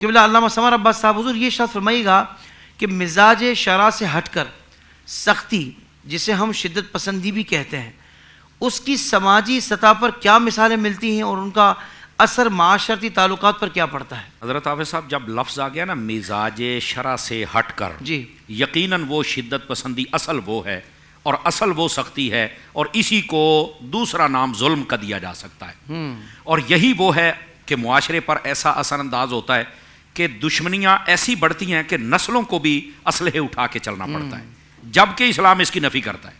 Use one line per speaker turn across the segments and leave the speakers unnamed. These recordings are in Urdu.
قبلہ علامہ سمر عباس صاحب حضور یہ ارشاد فرمائیے گا کہ مزاج شرع سے ہٹ کر سختی، جسے ہم شدت پسندی بھی کہتے ہیں، اس کی سماجی سطح پر کیا مثالیں ملتی ہیں اور ان کا اثر معاشرتی تعلقات پر کیا پڑتا ہے؟
حضرت حافظ صاحب جب لفظ آ گیا نا مزاج شرع سے ہٹ کر،
جی
یقیناً وہ شدت پسندی اصل وہ ہے اور اصل وہ سختی ہے، اور اسی کو دوسرا نام ظلم کا دیا جا سکتا ہے، اور یہی وہ ہے کہ معاشرے پر ایسا اثر انداز ہوتا ہے کہ دشمنیاں ایسی بڑھتی ہیں کہ نسلوں کو بھی اسلحے اٹھا کے چلنا پڑتا ہے، جبکہ اسلام اس کی نفی کرتا ہے۔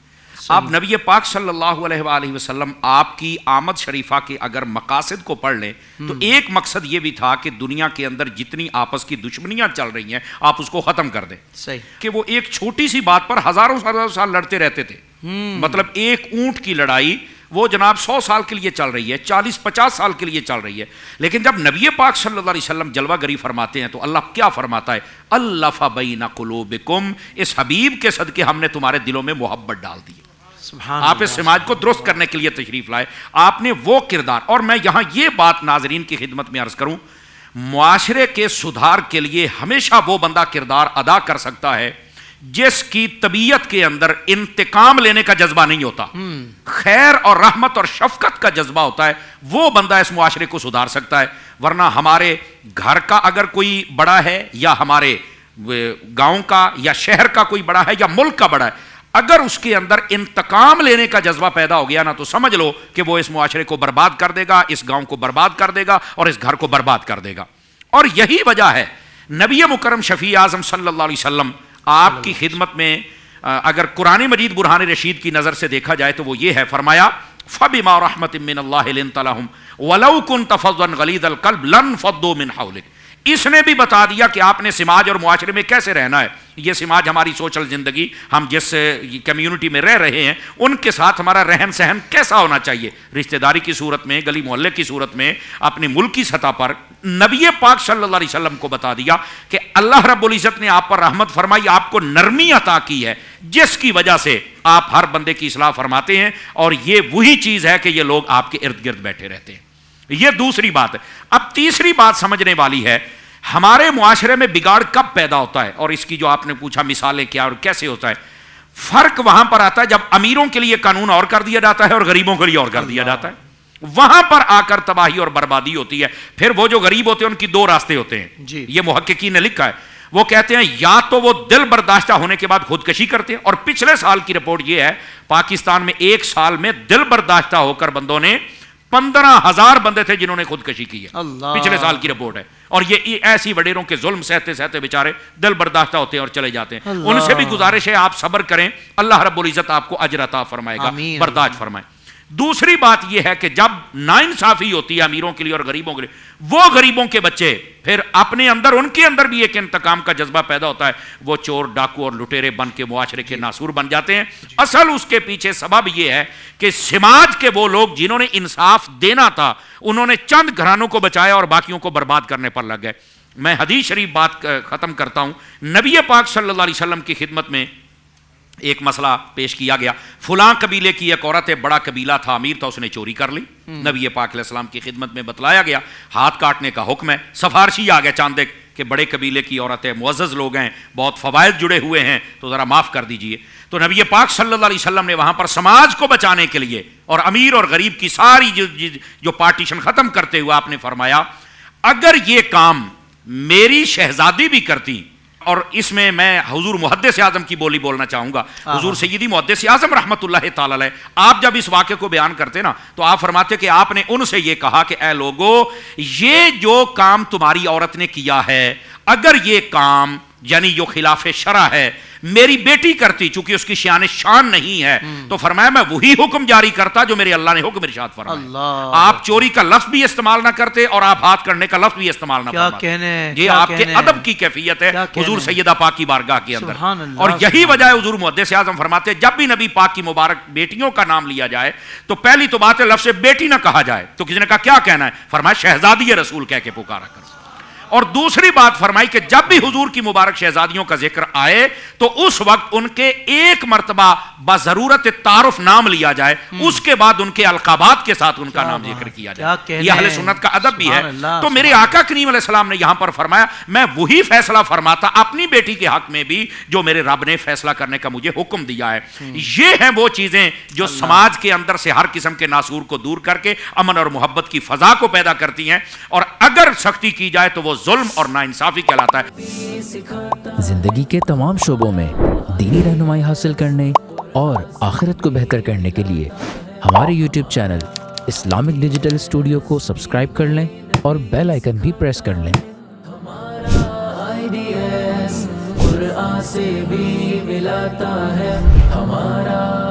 آپ نبی پاک صلی اللہ علیہ وآلہ وسلم آپ کی آمد شریفہ کے اگر مقاصد کو پڑھ لیں تو ایک مقصد یہ بھی تھا کہ دنیا کے اندر جتنی آپس کی دشمنیاں چل رہی ہیں آپ اس کو ختم کر دیں،
صحیح
کہ وہ ایک چھوٹی سی بات پر ہزاروں سال لڑتے رہتے تھے، مطلب ایک اونٹ کی لڑائی وہ جناب 100 سال کے لیے چل رہی ہے، 40-50 سال کے لیے چل رہی ہے، لیکن جب نبی پاک صلی اللہ علیہ وسلم جلوہ گری فرماتے ہیں تو اللہ کیا فرماتا ہے؟ الف بین قلوبکم، اس حبیب کے صدقے ہم نے تمہارے دلوں میں محبت ڈال دی۔ آپ اس سماج کو درست کرنے کے لیے تشریف لائے، آپ نے وہ کردار، اور میں یہاں یہ بات ناظرین کی خدمت میں عرض کروں، معاشرے کے سدھار کے لیے ہمیشہ وہ بندہ کردار ادا کر سکتا ہے جس کی طبیعت کے اندر انتقام لینے کا جذبہ نہیں ہوتا، خیر اور رحمت اور شفقت کا جذبہ ہوتا ہے، وہ بندہ اس معاشرے کو سدھار سکتا ہے۔ ورنہ ہمارے گھر کا اگر کوئی بڑا ہے یا ہمارے گاؤں کا یا شہر کا کوئی بڑا ہے یا ملک کا بڑا ہے، اگر اس کے اندر انتقام لینے کا جذبہ پیدا ہو گیا نا تو سمجھ لو کہ وہ اس معاشرے کو برباد کر دے گا، اس گاؤں کو برباد کر دے گا اور اس گھر کو برباد کر دے گا۔ اور یہی وجہ ہے نبی مکرم شفیع اعظم صلی اللہ علیہ وسلم آپ کی خدمت میں اگر قرآن مجید برہان رشید کی نظر سے دیکھا جائے تو وہ یہ ہے، فرمایا فَبِمَا رَحْمَةٍ مِّنَ اللَّهِ لِنْتَ لَهُمْ وَلَوْ كُنْتَ فَظًّا غَلِيظَ الْقَلْبِ لَانفَضُّوا مِنْ حَوْلِكَ۔ اس نے بھی بتا دیا کہ آپ نے سماج اور معاشرے میں کیسے رہنا ہے۔ یہ سماج ہماری سوشل زندگی، ہم جس کمیونٹی میں رہ رہے ہیں ان کے ساتھ ہمارا رہن سہن کیسا ہونا چاہیے، رشتہ داری کی صورت میں، گلی محلے کی صورت میں، اپنے ملک کی سطح پر۔ نبی پاک صلی اللہ علیہ وسلم کو بتا دیا کہ اللہ رب العزت نے آپ پر رحمت فرمائی، آپ کو نرمی عطا کی ہے، جس کی وجہ سے آپ ہر بندے کی اصلاح فرماتے ہیں، اور یہ وہی چیز ہے کہ یہ لوگ آپ کے ارد گرد بیٹھے رہتے ہیں۔ یہ دوسری بات ہے۔ اب تیسری بات سمجھنے والی ہے، ہمارے معاشرے میں بگاڑ کب پیدا ہوتا ہے، اور اس کی جو آپ نے پوچھا مثالیں کیا اور کیسے ہوتا ہے، فرق وہاں پر آتا ہے جب امیروں کے لیے قانون اور کر دیا جاتا ہے اور غریبوں کے لیے اور کر دیا جاتا ہے، وہاں پر آ کر تباہی اور بربادی ہوتی ہے۔ پھر وہ جو غریب ہوتے ہیں ان کی دو راستے ہوتے ہیں، یہ محققین نے لکھا ہے، وہ کہتے ہیں یا تو وہ دل برداشتہ ہونے کے بعد خودکشی کرتے ہیں، اور پچھلے سال کی رپورٹ یہ ہے پاکستان میں ایک سال میں دل برداشتہ ہو کر بندوں نے 15,000 بندے تھے جنہوں نے خودکشی کی ہے، پچھلے سال کی رپورٹ ہے۔ اور یہ ایسی وڈیروں کے ظلم سہتے سہتے بیچارے دل برداشتہ ہوتے ہیں اور چلے جاتے ہیں۔ ان سے بھی گزارش ہے آپ صبر کریں، اللہ رب العزت آپ کو اجر عطا فرمائے گا، برداشت فرمائے۔ دوسری بات یہ ہے کہ جب ناانصافی ہوتی ہے امیروں کے لیے اور غریبوں کے لیے، وہ غریبوں کے بچے پھر اپنے اندر، ان کے اندر بھی ایک انتقام کا جذبہ پیدا ہوتا ہے، وہ چور ڈاکو اور لٹیرے بن کے معاشرے کے ناسور بن جاتے ہیں۔ اصل اس کے پیچھے سبب یہ ہے کہ سماج کے وہ لوگ جنہوں نے انصاف دینا تھا انہوں نے چند گھرانوں کو بچایا اور باقیوں کو برباد کرنے پر لگ گئے۔ میں حدیث شریف بات ختم کرتا ہوں۔ نبی پاک صلی اللہ علیہ وسلم کی خدمت میں ایک مسئلہ پیش کیا گیا، فلاں قبیلے کی ایک عورت ہے، بڑا قبیلہ تھا، امیر تھا، اس نے چوری کر لی۔ نبی پاک علیہ السلام کی خدمت میں بتلایا گیا، ہاتھ کاٹنے کا حکم ہے۔ سفارشی آ گیا چاندے کہ بڑے قبیلے کی عورت ہے، معزز لوگ ہیں، بہت فوائد جڑے ہوئے ہیں، تو ذرا معاف کر دیجئے۔ تو نبی پاک صلی اللہ علیہ وسلم نے وہاں پر سماج کو بچانے کے لیے اور امیر اور غریب کی ساری جو پارٹیشن ختم کرتے ہوئے آپ نے فرمایا اگر یہ کام میری شہزادی بھی کرتی، اور اس میں حضور محدث اعظم کی بولی بولنا چاہوں گا، حضور سیدی محدث اعظم رحمۃ اللہ تعالی علیہ، آپ جب اس واقعے کو بیان کرتے نا تو آپ فرماتے کہ آپ نے ان سے یہ کہا کہ اے لوگو، یہ جو کام تمہاری عورت نے کیا ہے، اگر یہ کام یعنی جو خلاف شرع ہے میری بیٹی کرتی، چونکہ اس کی شان نہیں ہے، تو فرمایا میں وہی حکم جاری کرتا جو میرے اللہ نے حکم ارشاد فرمایا۔ آپ چوری کا لفظ بھی استعمال نہ کرتے اور آپ ہاتھ کرنے کا لفظ بھی استعمال نہ فرماتے۔ یہ آپ کے ادب کی کیفیت ہے حضور سیدہ پاک کی بارگاہ کے اندر، اور یہی وجہ ہے حضور محدث اعظم فرماتے جب بھی نبی پاک کی مبارک بیٹیوں کا نام لیا جائے تو پہلی تو بات ہے لفظ بیٹی نہ کہا جائے۔ تو کسی نے کہا کیا کہنا ہے؟ فرمایا شہزادی رسول کہہ کے پکارا کر۔ اور دوسری بات فرمائی کہ جب بھی حضور کی مبارک شہزادیوں کا ذکر آئے تو اس وقت ان کے ایک مرتبہ بضرورت تعارف نام لیا جائے, اس کے بعد ان کے القابات کے ساتھ ان کا نام ذکر کیا جائے. یہ اہل سنت کا ادب بھی ہے. تو میرے آقا کریم علیہ السلام نے یہاں پر فرمایا میں وہی فیصلہ فرماتا اپنی بیٹی کے حق میں بھی جو میرے رب نے فیصلہ کرنے کا مجھے حکم دیا ہے. یہ ہیں وہ چیزیں جو سماج کے اندر سے ہر قسم کے ناسور کو دور کر کے امن اور محبت کی فضا کو پیدا کرتی ہیں, اور اگر سختی کی جائے تو وہ ظلم اور ناانصافی کہلاتا ہے.
زندگی کے تمام شعبوں میں دینی رہنمائی حاصل کرنے اور آخرت کو بہتر کرنے کے لیے ہمارے YouTube channel Islamic digital studio کو سبسکرائب کر لیں اور بیل آئیکن بھی پریس کر لیں. قرآن سے بھی ملاتا ہے ہمارا